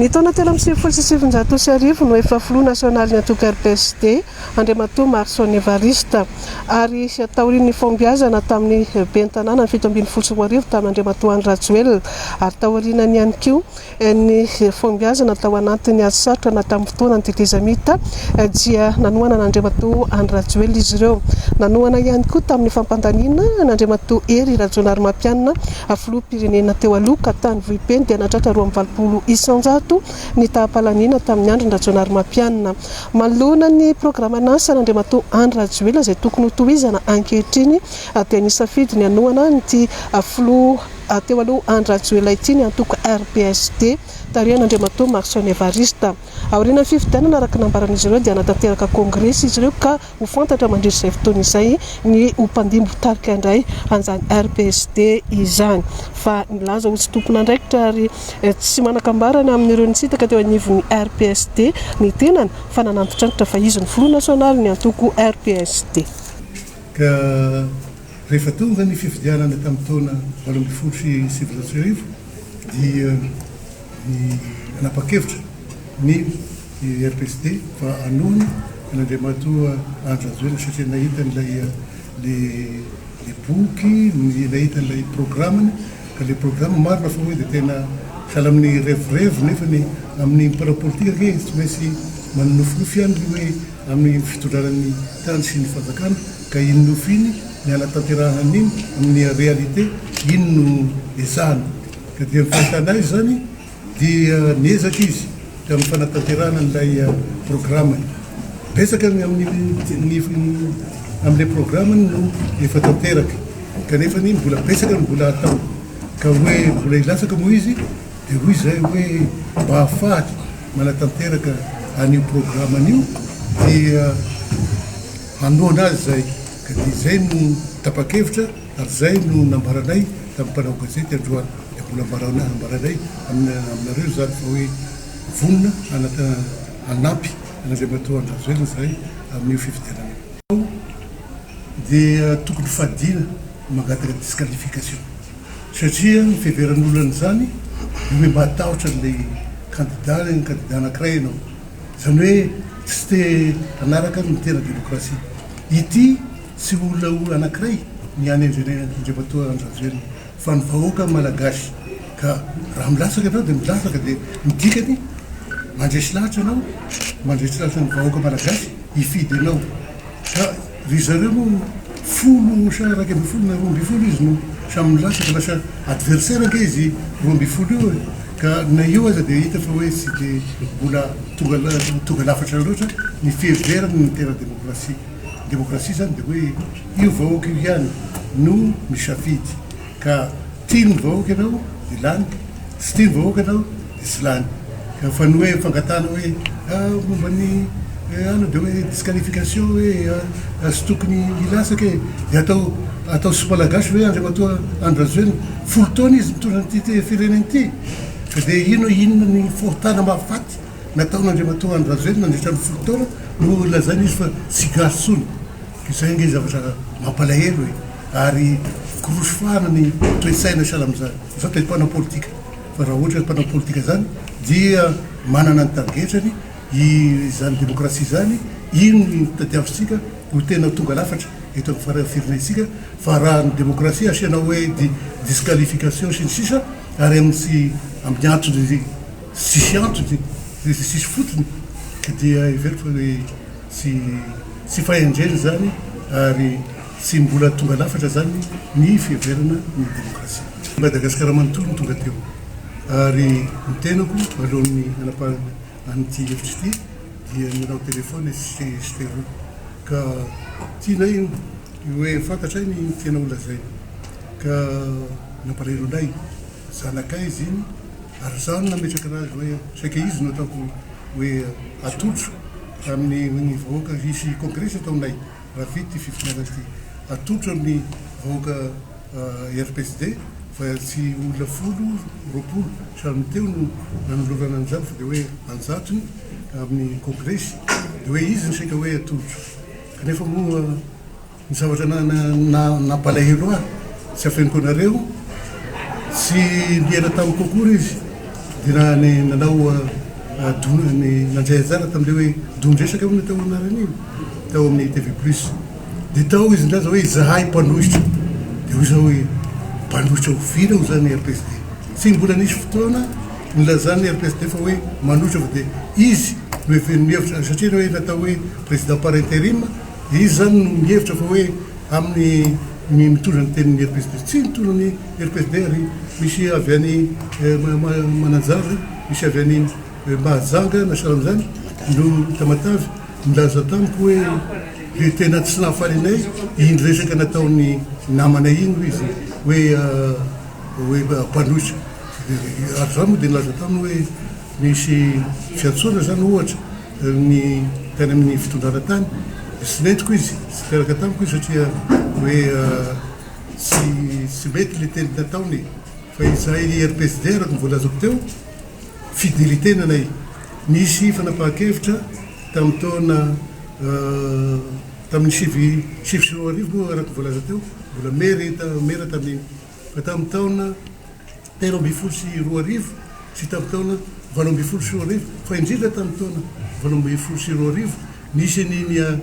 Ny taona telo amby sivifolo sy sivinjato sy arivo no efa Flou nasionaly nantoka RPSD Andriamatoa Marson Evariste ary taorian'ny fombiazana tamin'ny bentanàna ny fito ambin'ny folo sy roa arivo tamin'ny Andriamatoa Andry Rajoelina ary taorianany ihany koa ny fombiazana tao anatiny ady sarotra na tamin'ny fotoana ny Titezamita dia nanoana n'Andriamatoa Andry Rajoelina izy ireo. Nanoana ihany koa tamin'ny fampandaniana n'Andriamatoa Hery Rajaonarimampianina filoham-pirenena teo aloha ka tany vohipeny dia natratra 220 isanjato ny taham-palanina tamin'ny androny Rajaonarimampianina. Manoloana ny programa nasa n'Andriamatoa Andry Rajoelina izay tokony ho tohizana ankehitriny dia nisafidy ny hanoana ny Flou teo aloha Andry Rajoelina ity ny antoka RPSD tarihan'Andriamatoa Marson Evariste. Aoriana fifidianana araka nambaran'izy ireo dia natateraka kongresy izy ireo ka ho fantatra mandritra izay fotoana izay ny ho mpandimbo tarika indray an'izany RPSD izany. Fa nilaza ho tsy tompona andraikitra ary tsy manakambarana amin'ireo nisitaka teo anivon'ny RPSD ny tenany fa nanantotrantitra fa izy ny Flou nasionaly ny antoko RPSD. Ka rehefa tonga ny fifidianana tamin'ny taona 2024 dia ny anapa-kevitra ny RPSD fa anohana n'Andriamatoa Andry Rajoelina satria nahita n'ilay boky, nahita n'ilay programmany ka ilay programme marina fa hoe dia tena sahala amin'ny revorevy nefa ny amin'ny parapolitika ke tsy maintsy manonofilofy ihany hoe amin'ny fitondranan'ny tany sy ny fanjakana ka inonofy iny ny anatanterahana iny amin'ny réalité ino no ezahana ka dia mifahitana azy zany dia niezaka izy tamin'ny fanatanterahana n'ilay programme pesaka amin'ilay programme no efa tanteraka kanefa ny mbola pesaka no mbola atao ka hoe mbola ilasaka moa izy dia hoy izay hoe mba hahafaty manatanteraka an'io programme an'io dia hanoana azy zay ka dia zay no tapa-kevitra ary zay no nambaranay tamin'ny mpanao gazety androany dia mbola ambaranay aminareo zany fa hoe vonona anampy n'Andriamatoa Andry Rajoelina zay amin'io fifidianana dia tokony fadina mangataka disqualification satria ny fiheveran'olona zany hoe matahotra n'ilay candidat anankiray ianao zany hoe tsy te anaraka ny tena démocratie ity tsy olona anankiray ny any Andriamatoa Andry Rajoelina fa ny vahoaka malagasy ka raha milasaka ianao dia milasaka dia midikany mandresy lahatra ianao mandresy lahatra ny vahoaka malagasy hifidy ianao ka ry zareo no folo sa raika amby folo na roa amby folo izy no samy milasaka lasa adversaire anke izy roa amby folo io ka na io aza dia hita fa hoe tsy dia mbola tonga lafatra loatra ny fiheverany ny tena démocratie zany dia hoe io vahoaka io ihany no misafidy ka tia ny vahoaka ianao dia lany tsy tia ny vahoaka ianao dia tsy lany ka fa ny hoe fangatana hoe momba ny ano dia hoe disqualification hoe sy tokony ilasaka dia atao sy malagasy hoe Andriamatoa Andry Rajoelina folo taona izy mitondra n'ity firenena ity ka dia inona ny fohitana mahafaty nataon'Andriamatoa Andry Rajoelina nandritra ny folo taona no lazaina izy fa tsy gasy tsony izay nge zavatra mampalahelo hoe ary korosofahana ny toe-tsaina sahala amin'izany izao te mpanao politika fa raha ohatra mpanao politika zany dia manana ny targetrany izany démocratie zany ino ny tadiavintsika ho tena tonga lafatra eto amin'ny firenentsika fa raha ny démocratie asianao hoe disqualification sy ny sisa ary amin'ny antony sisy antony sisy fotony ka dia every fa hoe tsy fahendreny zany ary tsy mbola tonga lafatra zany ny fiheverana ny démocratie. Madagasikara manontolo tonga teo ary ny tenako alohan'ny anapahana an'ity hevitra ity dia nanao telefony stereo ka tianay hoe fantatray ny tena olona zay ka nampareronay zanakay izy iny ary zaho nametraka anazy hoe saika izy no ataoko hoe atotro amin'ny vahoaka isy congrès ataonay raha vity fifidianana ity atotro amin'ny vahoaka RPSD fa tsy olona folo roapolo samy teo no nanolorana an'izany fa dia hoe anjatony amin'ny congrès dia hoe izy ny saika hoe atotro kanefa moa ny zavatra nampalahelo ahy tsy afeniko anareo tsy liana tamin'ny concours izy dia nanao nandray anjara tam'le hoe dondresaka amin'ny tao anarany iny tao amin'ny TV plus dia tao izy ndraza hoe zahay mpanositra dia hoy zao hoe mpanositra ovina ho zany RPSD tsy mbola nisy fotoana nilazany RPSD fa hoe manoitra fa dia izy mihevitra satria hoe natao hoe président par intérim izy zany no mihevitra fa hoe amin'ny mitondra ny tenin'ny RPSD tsy mitondra ny RPSD ary misy avy any Mananjary misy avy any Mahajanga na saran'izany no Tamatavy nilaza tamiko hoe le tena tsy nahafaly anay iny resaka nataony namanay iny izy hoe mpanositra ary zany moa dia nilaza taminy hoe misy fiantsoana zany ohatra ny tany amin'ny fitondrana tany sy nentiko izy sy teraka tamiko izy satria hoe tsy mety le teny nataony fa izahay RPSD araka nivoalazako teo fidélité nanay nisy fanapahan-kevitra tamin'ny taona tamin'ny sivy sy roa arivo moa araka nivoalaza teo mbola mera tamin'iny fa tamin'ny taona telo amby folo sy roa arivo sy tamin'ny taona valo amby folo sy roa arivo fa indrindra tamin'ny taona valo amby folo sy roa arivo nisy an'iny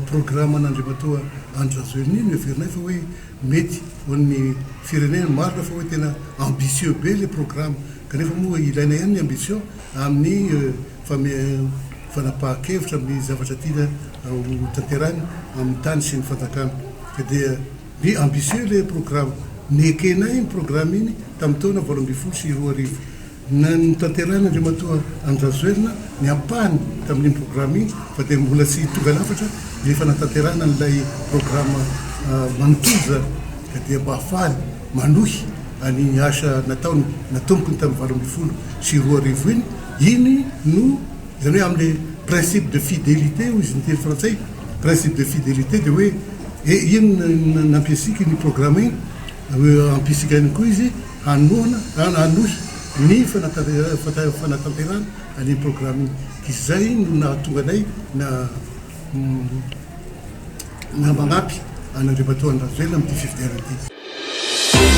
programme an'Andriamatoa Andry iny everinay fa hoe mety ho an'ny firenena marina fa hoe tena ambitieux be le programme kanefa moa ilaina ihany ny ambition amin'ny fanapahan-kevitra amin'ny zavatra tiana ho tanterahina amin'ny tany sy ny fanjakana ka dia ny ambitieux le programme nekenay ny programme iny tamin'ny taona valo amby folo sy roa arivo ny tanterahina Andriamatoa Andry ny ampahany tamin'iny programme iny fa dia mbola tsy tonga lafatra rehefa natanterahina n'ilay programme manotoza ka dia mba hafaly manohy any asa nataony natombokony tamin'ny valo amby folo sy roa arivo iny no zany hoe amin'le principe de fidélité hoy izy ny teny frantsay principe de fidélité dia hoe ino nampiasika ny programme iny ampiasika ihany koa izy hanohy ny fanatanterahana any programme iny izay no nahatonga anay na magnampy an'Andriamatoa Andry amin'ity fifidianana ity